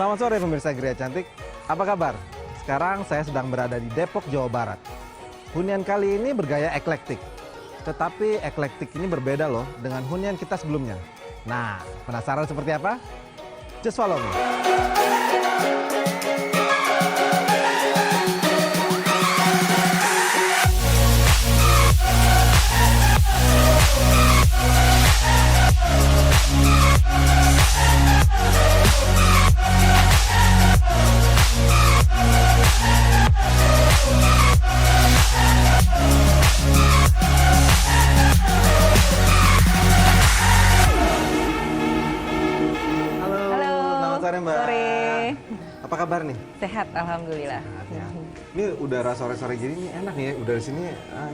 Selamat sore pemirsa Gria Cantik, apa kabar? Sekarang saya sedang berada di Depok, Jawa Barat. Hunian kali ini bergaya eklektik. Tetapi eklektik ini berbeda loh dengan hunian kita sebelumnya. Nah, penasaran seperti apa? Just follow me. Mbak. Sore. Apa kabar nih? Sehat, alhamdulillah. Sehat, ya. Ini udara sore-sore gini ini enak nih ya, udara di sini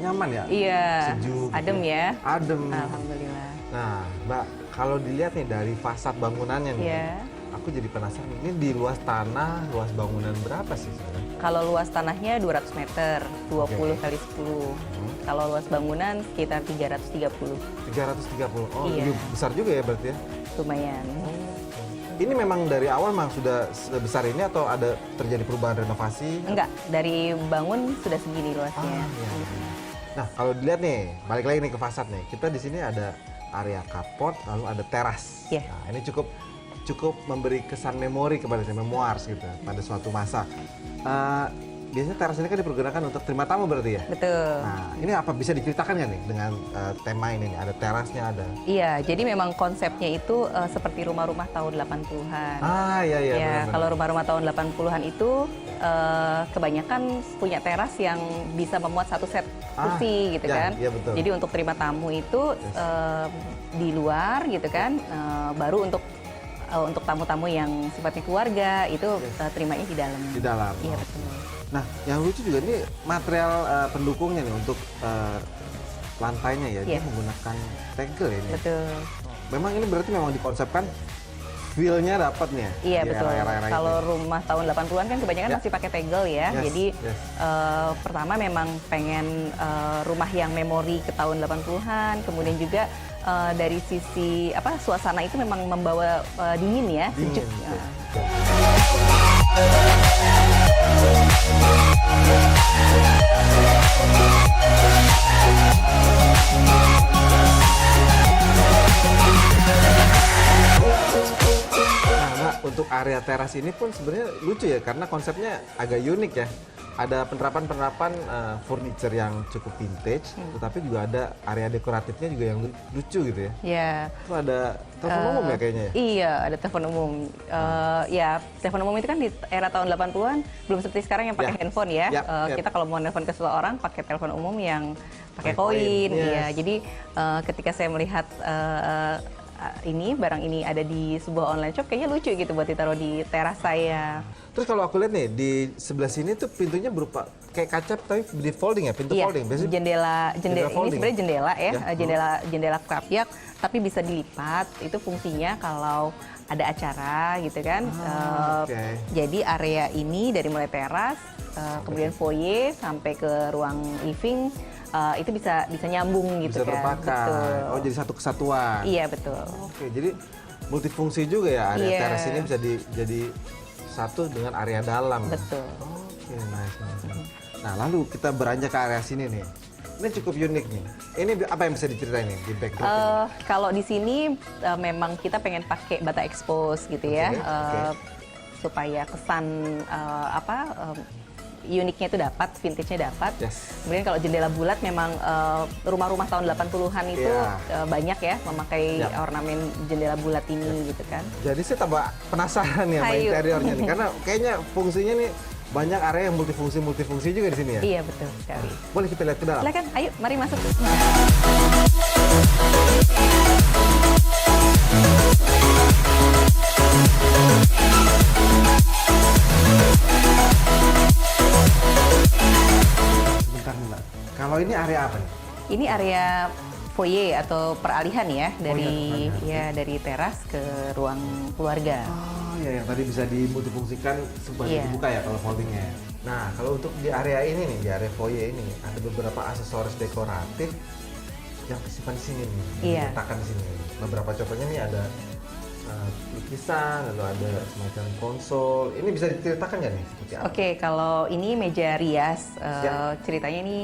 nyaman ya? Iya. Sejuk. Adem ya? Adem. Alhamdulillah. Nah, Mbak, kalau dilihat nih dari fasad bangunannya nih, Iya. aku jadi penasaran. Ini di luas tanah, luas bangunan berapa sih sebenarnya? Kalau luas tanahnya 200 meter, 20 Oke. kali 10. Kalau luas bangunan sekitar 330. 330. Oh, Iya. besar juga ya berarti ya? Lumayan. Ini memang dari awal memang sudah sebesar ini atau ada terjadi perubahan renovasi? Enggak, dari bangun sudah segini luasnya. Iya. Nah, kalau dilihat nih, balik lagi nih ke fasad nih. Kita di sini ada area carport, lalu ada teras. Iya. Nah, ini cukup memberi kesan memori kepada saya, memoirs gitu pada suatu masa. Biasanya teras ini kan dipergunakan untuk terima tamu berarti ya? Betul. Nah, ini apa bisa diceritakan nggak nih dengan tema ini nih? Ada terasnya, ada. Iya, jadi memang konsepnya itu seperti rumah-rumah tahun 80-an. Iya. Ya, Benar-benar. kalau rumah-rumah tahun 80-an itu kebanyakan punya teras yang bisa memuat satu set kursi gitu ya, kan. iya, betul. Jadi untuk terima tamu itu di luar gitu kan, baru untuk tamu-tamu yang sifatnya keluarga itu terimanya di dalam. Di dalam. Iya, betul. Nah, yang lucu juga ini material pendukungnya nih untuk lantainya ya, dia Iya. menggunakan tegel ya ini. Betul. Memang ini berarti memang dikonsepkan feel-nya dapat nih ya? Iya, di betul. era-era ini. Kalau rumah tahun 80-an kan kebanyakan Ya. masih pakai tegel ya. Yes, Jadi yes. pertama memang pengen rumah yang memori ke tahun 80-an, kemudian juga dari sisi suasana itu memang membawa dingin ya, Dingin, sejuk. betul. Nah, Mbak, untuk area teras ini pun sebenarnya lucu ya, karena konsepnya agak unik ya. Ada penerapan furniture yang cukup vintage, tetapi juga ada area dekoratifnya juga yang lucu gitu ya. Ya. Terus ada telepon umum ya kayaknya ya? Iya, ada telepon umum. Ya, telepon umum itu kan di era tahun 80-an belum seperti sekarang yang pakai Ya. handphone ya. Yap, yap. Kita kalau mau nelpon ke seseorang pakai telepon umum yang pakai Pakai koin, koin. yes. Iya, jadi ketika saya melihat barang ini ada di sebuah online shop, kayaknya lucu gitu buat ditaruh di teras saya. Terus kalau aku lihat nih, di sebelah sini tuh pintunya berupa kayak kaca tapi di folding ya, pintu Iya, folding. Biasanya jendela ini folding. sebenarnya jendela ya, Ya. jendela krapiak, tapi bisa dilipat. Itu fungsinya kalau ada acara gitu kan. Oke. Jadi area ini dari mulai teras, kemudian foyer sampai ke ruang living, itu bisa nyambung gitu bisa kan. terpakai. Betul. Oh, jadi satu kesatuan. Iya, betul. Oke, jadi multifungsi juga ya, area Iya. teras ini bisa jadi satu dengan area dalam. Betul. Oke, nice. Nah, lalu kita beranjak ke area sini nih. Ini cukup unik nih. Ini apa yang bisa diceritain nih di backdrop ini? Kalau di sini memang kita pengen pakai bata expose gitu ya, Oke. supaya kesan uniknya itu dapat, vintage-nya dapat. Yes. Kemudian kalau jendela bulat memang rumah-rumah tahun 80-an itu Iya. banyak ya memakai Yap. ornamen jendela bulat ini gitu kan. Jadi saya tambah penasaran ya sama Ayo. interiornya nih, karena kayaknya fungsinya nih banyak area yang multifungsi juga di sini ya. Iya, betul sekali. Boleh kita lihat ke dalam? Silakan, ayo mari masuk. Sebentar nih, Mbak. Kalau ini area apa nih? Ini area foyer atau peralihan ya dari peralihan. dari teras ke ruang keluarga. Oh ya, yang tadi bisa dimultifungsikan sebagai Iya. dibuka ya kalau foldingnya. Nah, kalau untuk di area ini nih, di area foyer ini ada beberapa aksesoris dekoratif yang tersimpan di sini nih, Iya. diletakkan di sini. Beberapa contohnya nih ada lukisan, lalu ada semacam konsol. Ini bisa diceritakan nggak nih seperti apa? Oke, kalau ini meja rias, Ya. ceritanya ini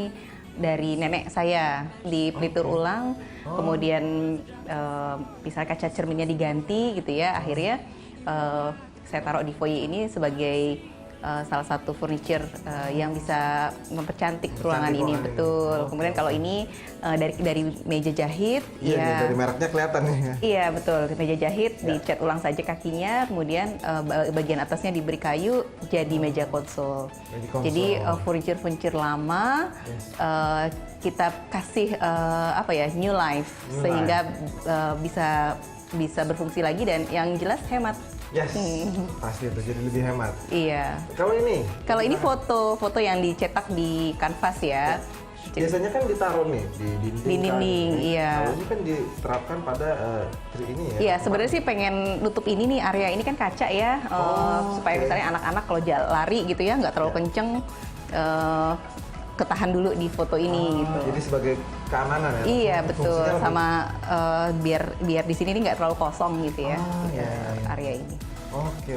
dari nenek saya di pelitur ulang, kemudian misalnya kaca cerminnya diganti gitu ya, akhirnya saya taruh di foyer ini sebagai salah satu furniture yang bisa mempercantik ruangan ini, ruangan ini. betul. Kemudian kalau ini dari meja jahit, Iya, ya. nih, dari mereknya kelihatan nih. Iya betul, meja jahit dicat ulang saja kakinya, kemudian bagian atasnya diberi kayu jadi meja konsol. Jadi konsol. Jadi furniture life kita kasih new life New sehingga bisa berfungsi lagi dan yang jelas hemat. Yes, pasti itu jadi lebih hemat. Iya. Kalau ini Foto yang dicetak di kanvas ya. biasanya kan ditaruh nih di dinding. Di dinding, kan. iya. Kalau ini kan diterapkan pada ini ya. Iya, sebenarnya sih pengen nutup ini nih, area ini kan kaca ya, supaya misalnya anak-anak kalau lari gitu ya nggak terlalu kenceng, ketahan dulu di foto ini gitu. Jadi sebagai keamanan ya. Iya betul, Fungsinya lebih- sama biar di sini nih nggak terlalu kosong gitu ya, iya. area ini. Oke.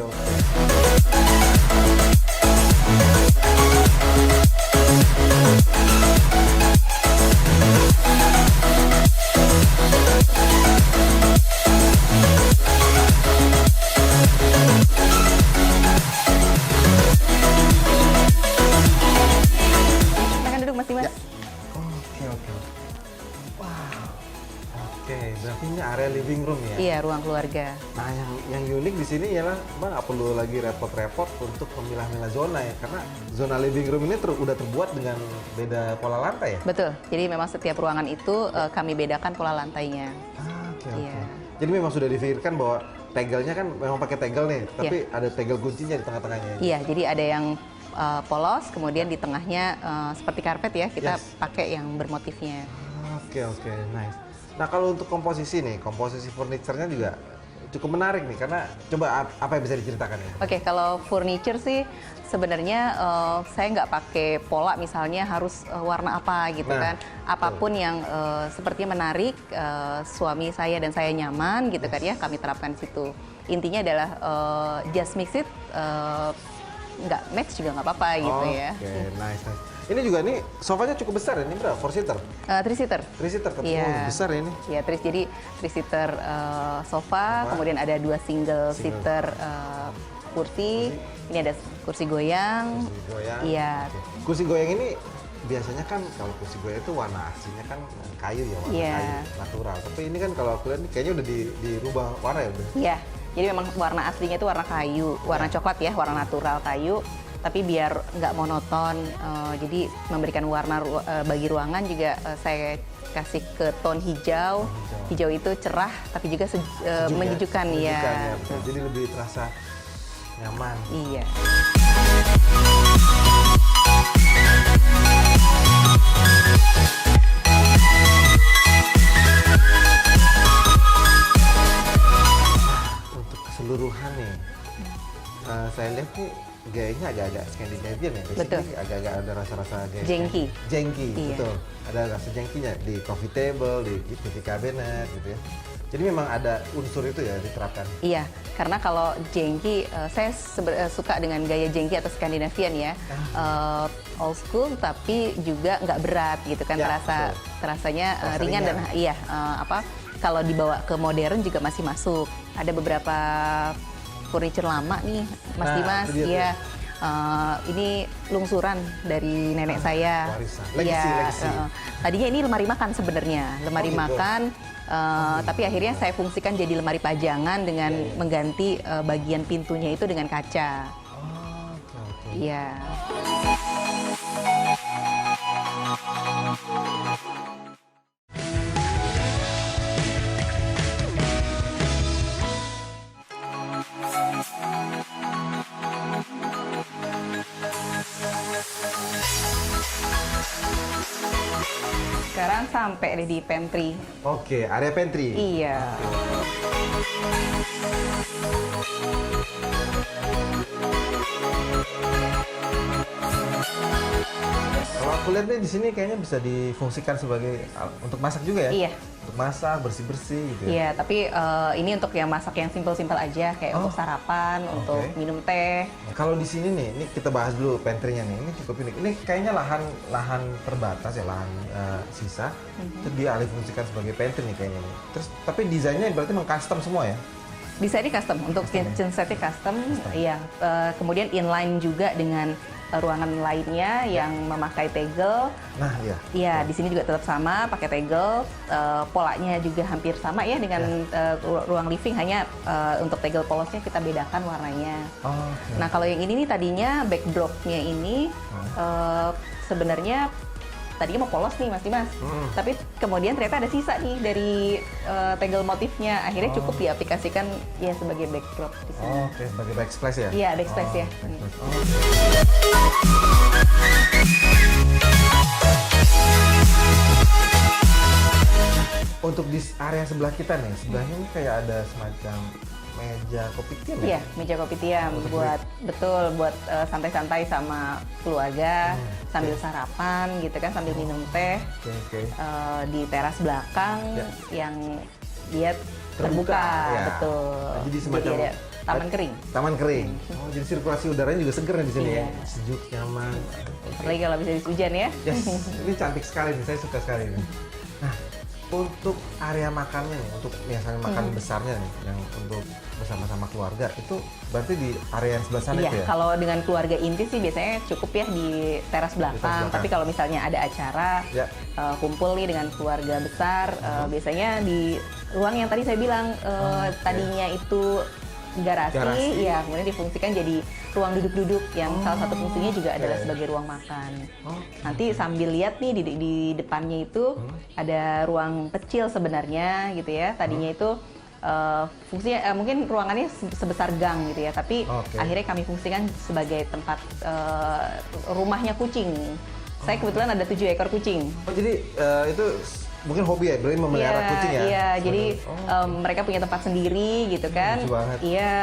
Silakan duduk Mas Dimas. Ya. Oke. Wow. Oke, berarti ini area living room ya. Iya, ruang keluarga. Nah, yang unik di sini ialah Mbak nggak perlu lagi repot-repot untuk memilah-milah zona ya, karena zona living room ini udah terbuat dengan beda pola lantai ya. Betul. Jadi memang setiap ruangan itu kami bedakan pola lantainya. Oke. Iya. Jadi memang sudah dipikirkan bahwa tegelnya kan memang pakai tegel nih, tapi ada tegel kuncinya di tengah-tengahnya. Iya, jadi ada yang polos, kemudian di tengahnya seperti karpet ya, kita Yes. pakai yang bermotifnya. Oke, nice. Nah, kalau untuk komposisi nih, komposisi furniture-nya juga cukup menarik nih, karena coba apa yang bisa diceritakan ya? Oke, kalau furniture sih sebenarnya saya nggak pakai pola misalnya harus warna apa gitu Nah, kan. Apapun yang sepertinya menarik, suami saya dan saya nyaman gitu kan ya, kami terapkan di situ. Intinya adalah just mix it, nggak match juga nggak apa-apa gitu ya. Oke, nice. Ini juga nih sofanya cukup besar ya, ini berapa? 4-seater? 3-seater. 3-seater, tapi Iya. besar ya ini. Ya, jadi 3-seater sofa, kemudian ada 2 single seater kursi. Ini ada kursi goyang. Kursi goyang. Iya. Oke. Kursi goyang ini biasanya kan kalau kursi goyang itu warna aslinya kan kayu ya, warna Iya. kayu natural. Tapi ini kan kalau aku lihat ini kayaknya udah dirubah warna ya, udah. Iya. Jadi memang warna aslinya itu warna kayu, warna coklat ya, warna natural kayu. Tapi biar nggak monoton, jadi memberikan warna bagi ruangan juga saya kasih ke tone hijau. Hijau itu cerah, tapi juga menyejukkan ya. Betul. Jadi lebih terasa nyaman. Iya. Untuk keseluruhan nih, saya lihat nih gayanya agak-agak Scandinavian ya. Di Betul. sini agak-agak ada rasa-rasa gaya. Jengki. Jengki, Iya. betul. Ada rasa jengkinya di coffee table, di TV cabinet gitu ya. Jadi memang ada unsur itu ya diterapkan. Iya, karena kalau jengki, saya suka dengan gaya jengki atau Scandinavian ya, old school tapi juga nggak berat gitu kan, Ya, terasanya Terasa ringan dan ringan. kalau dibawa ke modern juga masih masuk. Ada beberapa furniture lama nih, Mas Nah, Dimas, itu dia iya. Ini lungsuran dari nenek saya. warisan. Iya, Legacy. tadinya ini lemari makan sebenarnya, lemari gitu. makan. Tapi akhirnya saya fungsikan jadi lemari pajangan dengan mengganti bagian pintunya itu dengan kaca. Oke. Iya. Sekarang sampai deh di pantry. Oke, area pantry. Iya. Kalau aku lihat nih di sini kayaknya bisa difungsikan sebagai untuk masak juga ya? Iya. Untuk masak, bersih-bersih gitu ya? Iya, tapi ini untuk yang masak yang simpel-simpel aja, kayak untuk sarapan, untuk minum teh. Kalau di sini nih, ini kita bahas dulu pantry-nya nih. Ini cukup unik. Ini kayaknya lahan terbatas ya, lahan sisa. Terus dia alih fungsikan sebagai pantry nih kayaknya nih. Terus tapi desainnya berarti meng-custom semua ya? Desainnya custom, untuk kitchen setnya custom. Iya. Kemudian inline juga dengan ruangan lainnya yang memakai tegel. Nah, iya. Iya, di sini juga tetap sama, pakai tegel. Polanya juga hampir sama ya dengan ruang living, hanya untuk tegel polosnya kita bedakan warnanya. Oke. Nah, kalau yang ini nih tadinya backdropnya ini sebenarnya tadinya mau polos nih Mas Dimas, tapi kemudian ternyata ada sisa nih dari tegel motifnya. Akhirnya cukup diaplikasikan ya sebagai backdrop di sini. Oke, sebagai backsplash ya? Iya, backsplash ya. Untuk di area sebelah kita nih, sebelahnya ini kayak ada semacam meja kopi tiam ya? Iya, meja kopi tiam buat buat santai-santai sama keluarga sambil sarapan gitu kan, sambil minum teh. Oke. Di teras belakang yang dia terbuka, ya. betul. Nah, jadi semacam ada taman kering. Taman kering. Oh, jadi sirkulasi udaranya juga seger nih di sini Iya. ya. Sejuk, nyaman. Apalagi kalau bisa hujan ya. Yes, ini cantik sekali nih, saya suka sekali nih. Nah, untuk area makannya nih, untuk misalnya makan besarnya nih, yang untuk bersama-sama keluarga, itu berarti di area yang sebelah sana Iya, itu ya? kalau dengan keluarga inti sih biasanya cukup ya di teras belakang. Tapi kalau misalnya ada acara kumpul nih dengan keluarga besar, biasanya di ruang yang tadi saya bilang tadinya itu garasi, ya kemudian difungsikan jadi ruang duduk-duduk yang salah satu fungsinya juga adalah sebagai ruang makan. Nanti sambil lihat nih di depannya itu ada ruang kecil sebenarnya gitu ya. Tadinya itu fungsinya mungkin ruangannya sebesar gang gitu ya, tapi akhirnya kami fungsikan sebagai tempat rumahnya kucing. Saya kebetulan ada 7 ekor kucing. Oh, jadi itu mungkin hobi ya, berarti memelihara kucing ya? Iya, jadi mereka punya tempat sendiri gitu kan. Lucu banget. Iya,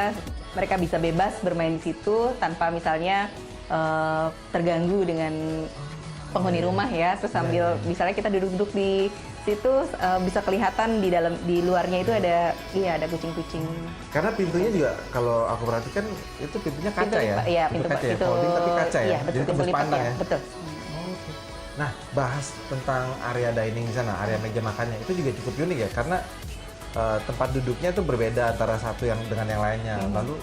mereka bisa bebas bermain di situ tanpa misalnya terganggu dengan penghuni rumah ya. Terus sambil misalnya kita duduk-duduk di situ bisa kelihatan di luarnya itu ada kucing-kucing. Karena pintunya juga kalau aku perhatikan itu pintunya kaca ya? Iya, pintu kaca ya, folding tapi kaca ya? Iya, betul, jadi pintu tembus lipat pandang ya. ya? Betul. Nah, bahas tentang area dining di sana, area meja makannya, itu juga cukup unik ya, karena tempat duduknya itu berbeda antara satu yang dengan yang lainnya. Lalu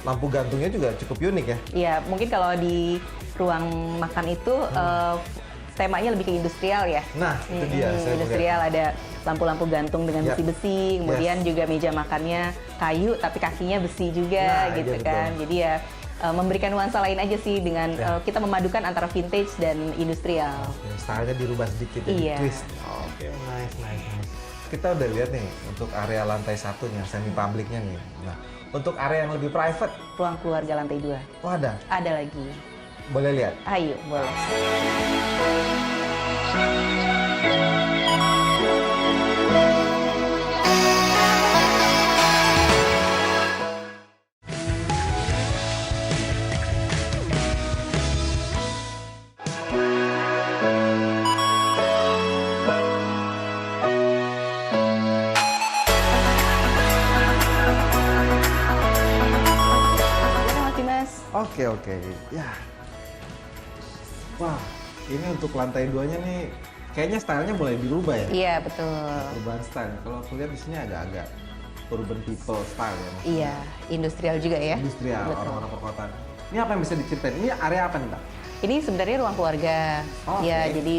lampu gantungnya juga cukup unik ya? Iya, mungkin kalau di ruang makan itu temanya lebih ke industrial ya. Nah, itu dia. Saya industrial, ada lampu-lampu gantung dengan besi-besi, kemudian juga meja makannya kayu tapi kakinya besi juga gitu kan. Jadi ya memberikan nuansa lain aja sih dengan kita memadukan antara vintage dan industrial. Stylenya dirubah sedikit ya, twist. Nice. Kita udah lihat nih untuk area lantai satunya, semi publiknya nih. Nah, untuk area yang lebih private, Ruang keluarga lantai 2. oh ada? Ada lagi. Boleh lihat? Ayo, boleh. Oke. Ya. Wah, ini untuk lantai 2-nya nih kayaknya stylenya mulai dirubah ya? Iya, betul. Perubahan style. Kalau aku lihat di sini agak-agak urban people style ya. Maksudnya. Iya, industrial juga ya. Industrial, Betul. orang-orang perkotaan. Ini apa yang bisa diceritain? Ini area apa nih, Mbak? Ini sebenarnya ruang keluarga. Ya, jadi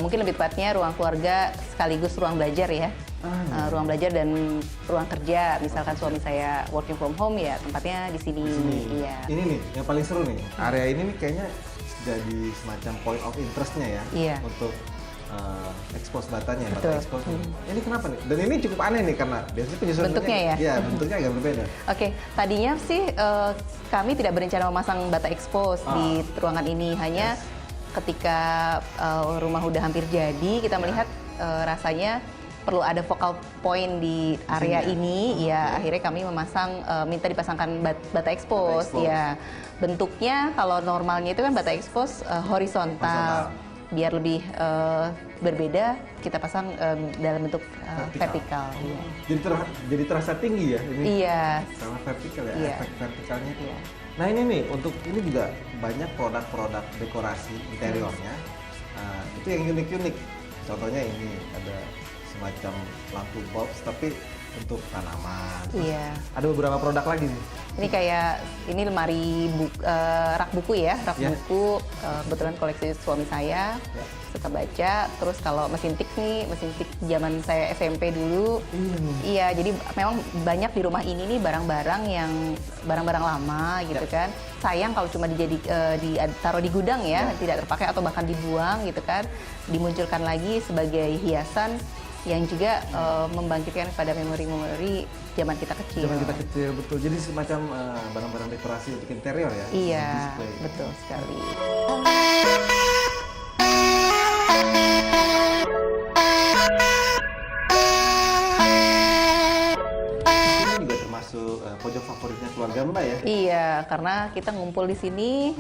mungkin lebih tepatnya ruang keluarga sekaligus ruang belajar ya. Ruang belajar dan ruang kerja. Misalkan suami saya working from home ya tempatnya di sini. Iya. Ini nih yang paling seru nih. Area ini nih kayaknya jadi semacam point of interest-nya ya. Iya. Untuk expose batanya, Betul. bata expose. Ini kenapa nih? Dan ini cukup aneh nih karena biasanya penyusunan Bentuknya ya? Iya, bentuknya agak berbeda. Oke, tadinya sih kami tidak berencana memasang bata expose di ruangan ini, hanya ketika rumah udah hampir jadi, kita melihat rasanya perlu ada focal point di area ini, ya akhirnya kami memasang, minta dipasangkan bata expose. Ya bentuknya kalau normalnya itu kan bata expose horizontal. Biar lebih berbeda, kita pasang dalam bentuk vertikal. Iya. Jadi terasa tinggi ya ini? Iya. Sama vertikal ya, Iya. efek vertikalnya itu. Iya. Nah ini nih, untuk ini juga banyak produk-produk dekorasi interiornya. Itu yang unik-unik. Contohnya ini ada semacam lampu box tapi untuk tanaman. Iya. Ada beberapa produk lagi nih. Ini kayak ini lemari rak buku ya, rak Ya. buku. Kebetulan koleksi suami saya, Ya. suka baca. Terus kalau mesin tik nih, mesin tik zaman saya SMP dulu. Iya, jadi memang banyak di rumah ini nih barang-barang yang barang-barang lama gitu kan. Sayang kalau cuma ditaruh di gudang ya, tidak terpakai atau bahkan dibuang gitu kan. Dimunculkan lagi sebagai hiasan yang juga membangkitkan pada memori-memori zaman kita kecil. Zaman kita kecil, betul. Jadi semacam barang-barang dekorasi untuk interior ya? Iya, Display. betul sekali. Ini juga termasuk pojok favoritnya keluarga Mbak ya? Iya, karena kita ngumpul di sini,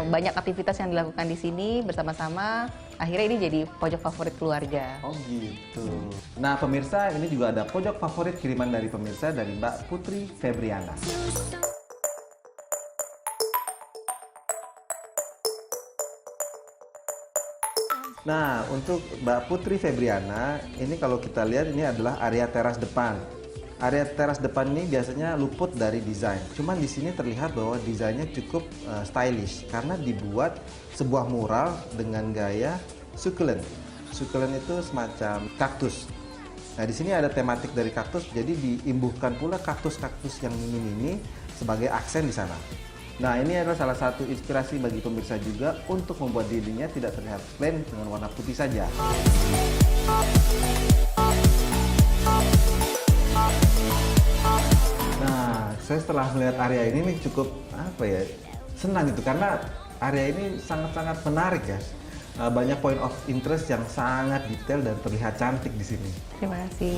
banyak aktivitas yang dilakukan di sini bersama-sama. Akhirnya ini jadi pojok favorit keluarga. Oh gitu. Nah pemirsa, ini juga ada pojok favorit kiriman dari pemirsa dari Mbak Putri Febriana. Nah, untuk Mbak Putri Febriana, ini kalau kita lihat ini adalah area teras depan. Area teras depan ini biasanya luput dari desain. Cuman di sini terlihat bahwa desainnya cukup stylish karena dibuat sebuah mural dengan gaya succulent. Succulent itu semacam kaktus. Nah, di sini ada tematik dari kaktus, jadi diimbuhkan pula kaktus-kaktus yang mini-mini sebagai aksen di sana. Nah, ini adalah salah satu inspirasi bagi pemirsa juga untuk membuat dindingnya tidak terlihat plain dengan warna putih saja. Nah, saya setelah melihat area ini nih cukup senang gitu karena area ini sangat-sangat menarik ya. Banyak point of interest yang sangat detail dan terlihat cantik di sini. Terima kasih.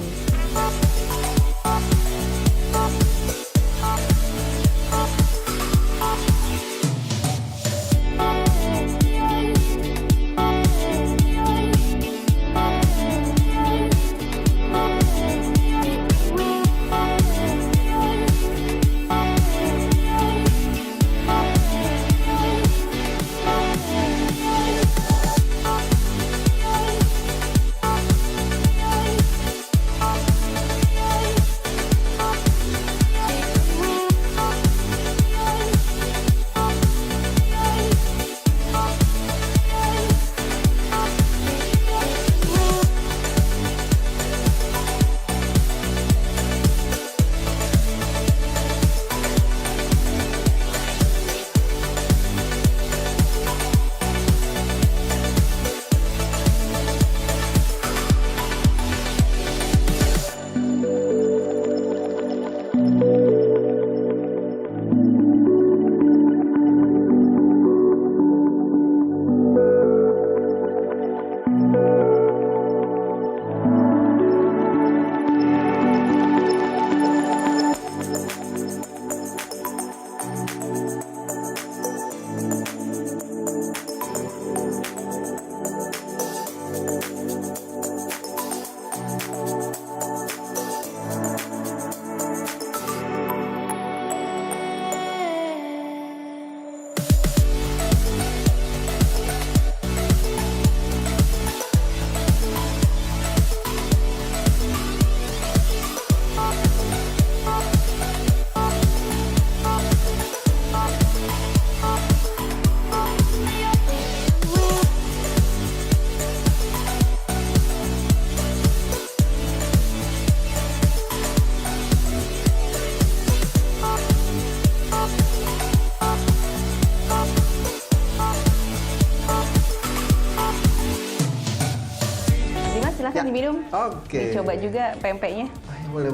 Silahkan diminum. Oke. Dicoba juga pempeknya. Boleh.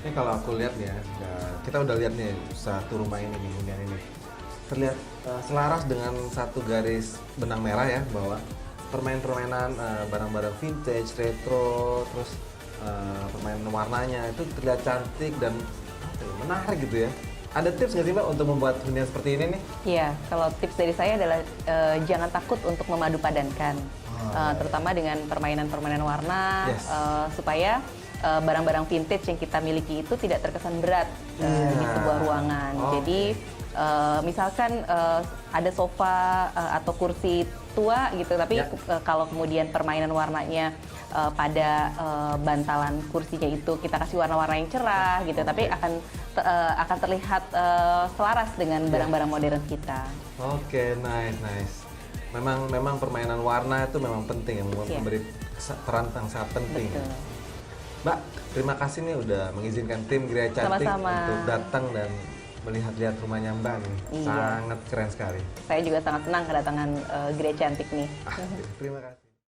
Ini kalau aku lihat nih ya, kita udah lihat nih satu rumah ini nih, hunian ini. Terlihat selaras dengan satu garis benang merah ya, bahwa permainan-permainan barang-barang vintage, retro, terus permainan warnanya itu terlihat cantik dan menarik gitu ya. Ada tips nggak sih Mbak untuk membuat hunian seperti ini nih? Iya, kalau tips dari saya adalah jangan takut untuk memadupadankan, terutama dengan permainan-permainan warna, Yes. supaya barang-barang vintage yang kita miliki itu tidak terkesan berat di sebuah ruangan. Oke. Jadi misalkan ada sofa atau kursi tua gitu, tapi Ya. kalau kemudian permainan warnanya pada bantalan kursinya itu kita kasih warna-warna yang cerah gitu, tapi akan terlihat selaras dengan barang-barang modern kita. Oke, nice. Memang permainan warna itu memang penting ya, memberi peran yang sangat penting. Betul. Mbak, terima kasih nih udah mengizinkan tim Gria Cantik Sama-sama. untuk datang dan melihat-lihat rumahnya Mbak nih. Iya. Sangat keren sekali. Saya juga sangat senang kedatangan Gria Cantik nih. Terima kasih.